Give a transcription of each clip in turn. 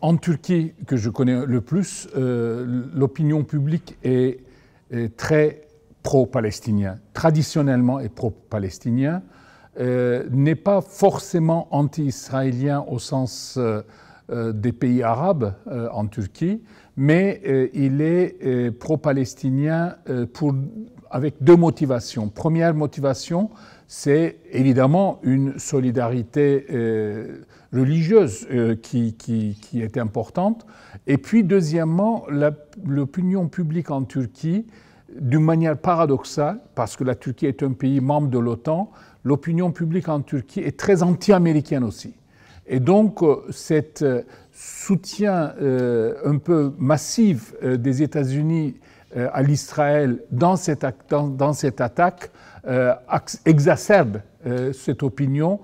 En Turquie, que je connais le plus, l'opinion publique est très pro-palestinien, traditionnellement est pro-palestinien, n'est pas forcément anti-israélien au sens des pays arabes en Turquie, mais il est pro-palestinien avec deux motivations. Première motivation, c'est évidemment une solidarité religieuse qui est importante. Et puis, deuxièmement, l'opinion publique en Turquie, d'une manière paradoxale, parce que la Turquie est un pays membre de l'OTAN, l'opinion publique en Turquie est très anti-américaine aussi. Et donc, cet soutien un peu massif des États-Unis à l'Israël dans cette attaque exacerbe cette opinion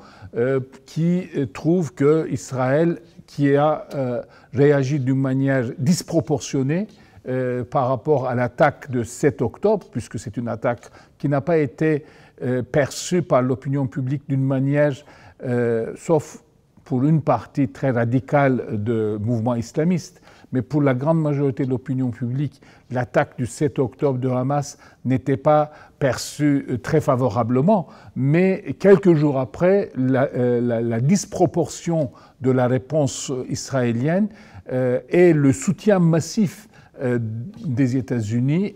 qui trouve qu'Israël, qui a réagi d'une manière disproportionnée par rapport à l'attaque de 7 octobre, puisque c'est une attaque qui n'a pas été perçue par l'opinion publique d'une manière, sauf pour une partie très radicale de mouvements islamistes, mais pour la grande majorité de l'opinion publique, l'attaque du 7 octobre de Hamas n'était pas perçue très favorablement. Mais quelques jours après, la disproportion de la réponse israélienne et le soutien massif des États-Unis,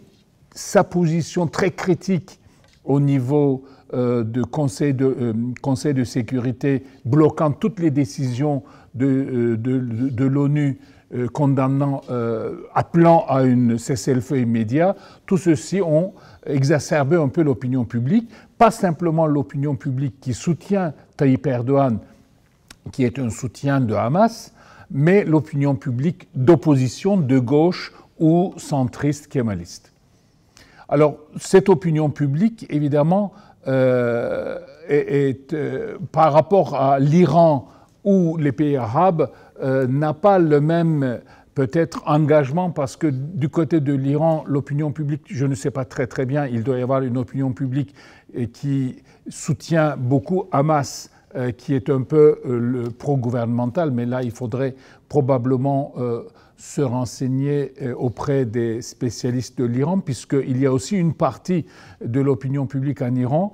sa position très critique au niveau de conseil de sécurité bloquant toutes les décisions de l'ONU condamnant, appelant à une cessez-le-feu immédiat, tout ceci ont exacerbé un peu l'opinion publique, pas simplement l'opinion publique qui soutient Tayyip Erdogan, qui est un soutien de Hamas, mais l'opinion publique d'opposition de gauche ou centriste kémaliste. Alors, cette opinion publique, évidemment, par rapport à l'Iran ou les pays arabes, n'a pas le même peut-être engagement, parce que du côté de l'Iran, l'opinion publique, je ne sais pas très bien, il doit y avoir une opinion publique qui soutient beaucoup Hamas, qui est un peu le pro-gouvernemental, mais là il faudrait probablement se renseigner auprès des spécialistes de l'Iran, puisqu'il y a aussi une partie de l'opinion publique en Iran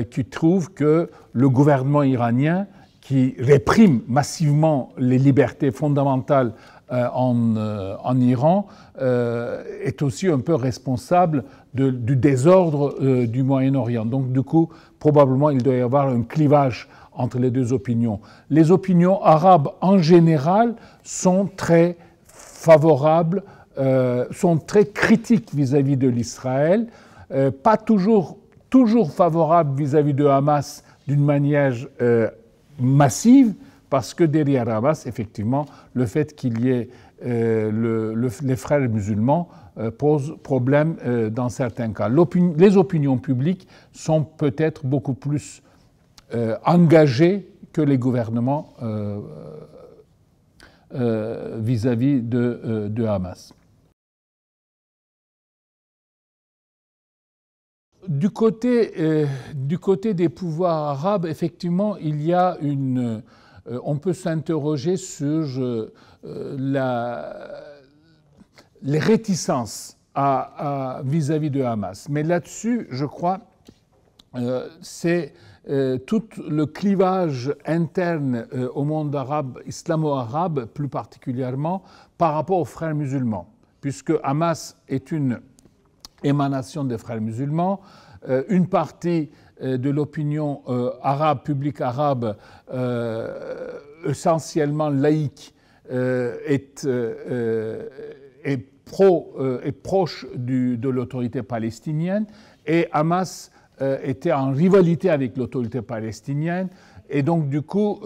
qui trouve que le gouvernement iranien, qui réprime massivement les libertés fondamentales en Iran, est aussi un peu responsable du désordre du Moyen-Orient. Donc du coup, probablement, il doit y avoir un clivage entre les deux opinions. Les opinions arabes, en général, sont très favorables, sont très critiques vis-à-vis de l'Israël, pas toujours favorables vis-à-vis de Hamas d'une manière massive, parce que derrière Hamas, effectivement, le fait qu'il y ait les frères musulmans pose problème dans certains cas. Les opinions publiques sont peut-être beaucoup plus engagées que les gouvernements vis-à-vis de Hamas. Du côté des pouvoirs arabes, effectivement, il y a on peut s'interroger sur les réticences vis-à-vis de Hamas. Mais là-dessus, je crois, c'est tout le clivage interne au monde arabe, islamo-arabe plus particulièrement, par rapport aux frères musulmans, puisque Hamas est une émanation des frères musulmans, une partie de l'opinion arabe, publique arabe, essentiellement laïque, est proche de l'autorité palestinienne, et Hamas était en rivalité avec l'autorité palestinienne, et donc du coup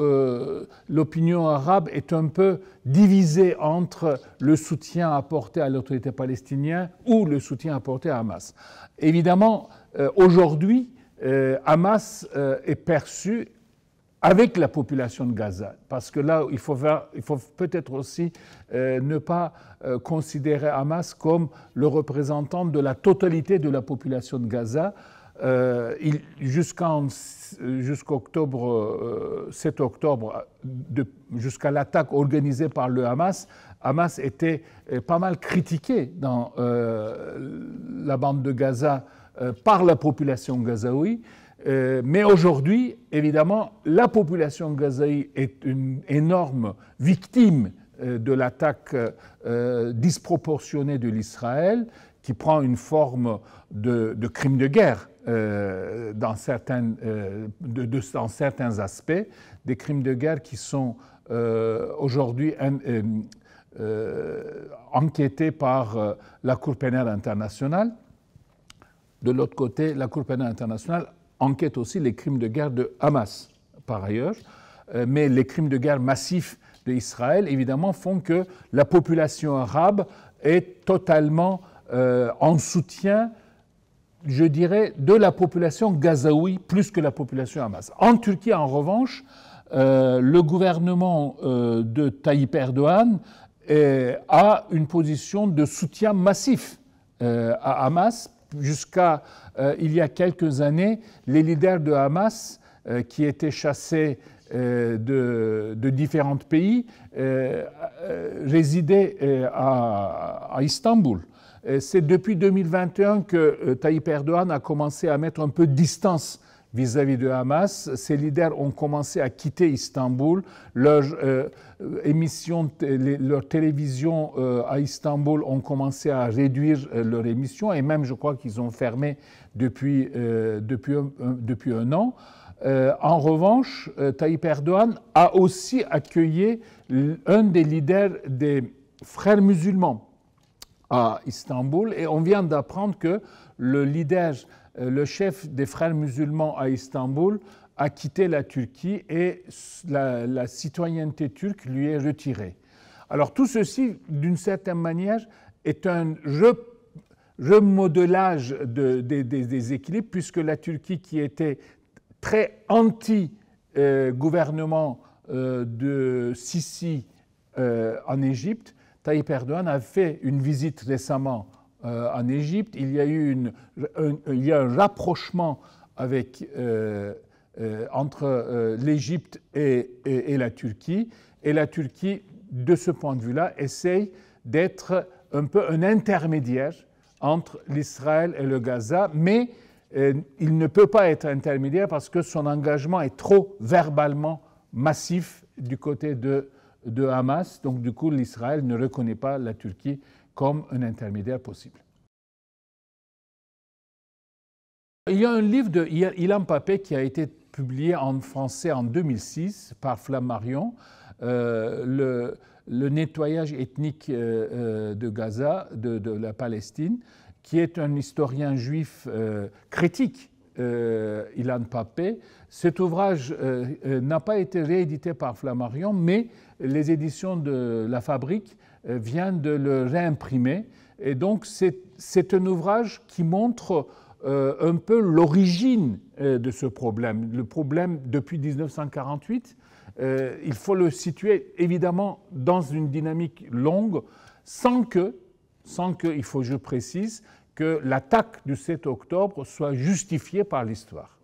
l'opinion arabe est un peu divisée entre le soutien apporté à l'autorité palestinienne ou le soutien apporté à Hamas. Évidemment, aujourd'hui, Hamas est perçu avec la population de Gaza, parce que là, il faut peut-être aussi ne pas considérer Hamas comme le représentant de la totalité de la population de Gaza. jusqu'au 7 octobre, jusqu'à l'attaque organisée par le Hamas, Hamas était pas mal critiqué dans la bande de Gaza par la population gazaoui. Mais aujourd'hui, évidemment, la population gazaoui est une énorme victime de l'attaque disproportionnée de l'Israël, qui prend une forme de crime de guerre dans certains aspects, des crimes de guerre qui sont aujourd'hui enquêtés par la Cour pénale internationale. De l'autre côté, la Cour pénale internationale enquête aussi les crimes de guerre de Hamas, par ailleurs. Mais les crimes de guerre massifs d'Israël, évidemment, font que la population arabe est totalement en soutien, je dirais, de la population gazaoui plus que la population Hamas. En Turquie, en revanche, le gouvernement de Tayyip Erdogan a une position de soutien massif à Hamas. Jusqu'à il y a quelques années, les leaders de Hamas, qui étaient chassés de différents pays, résidaient à Istanbul. C'est depuis 2021 que Tayyip Erdogan a commencé à mettre un peu de distance vis-à-vis de Hamas. Ces leaders ont commencé à quitter Istanbul. Leurs télévisions à Istanbul ont commencé à réduire leurs émissions et même, je crois qu'ils ont fermé depuis un an. En revanche, Tayyip Erdogan a aussi accueilli un des leaders des frères musulmans à Istanbul et on vient d'apprendre que le chef des frères musulmans à Istanbul a quitté la Turquie et la citoyenneté turque lui est retirée. Alors tout ceci, d'une certaine manière, est un remodelage des équilibres, puisque la Turquie, qui était très anti-gouvernement de Sisi en Égypte, Tayyip Erdogan a fait une visite récemment en Égypte. Il y a eu un rapprochement entre l'Égypte et la Turquie. Et la Turquie, de ce point de vue-là, essaye d'être un peu un intermédiaire entre l'Israël et le Gaza, mais il ne peut pas être intermédiaire parce que son engagement est trop verbalement massif du côté de Hamas. Donc du coup, l'Israël ne reconnaît pas la Turquie comme un intermédiaire possible. Il y a un livre de Ilan Pappé qui a été publié en français en 2006 par Flammarion, le nettoyage ethnique de Gaza, de la Palestine, qui est un historien juif critique, Ilan Pappé. Cet ouvrage n'a pas été réédité par Flammarion, mais les éditions de La Fabrique viennent de le réimprimer. Et donc, c'est un ouvrage qui montre un peu l'origine de ce problème. Le problème depuis 1948, il faut le situer évidemment dans une dynamique longue, sans que, il faut que je précise, que l'attaque du 7 octobre soit justifiée par l'histoire.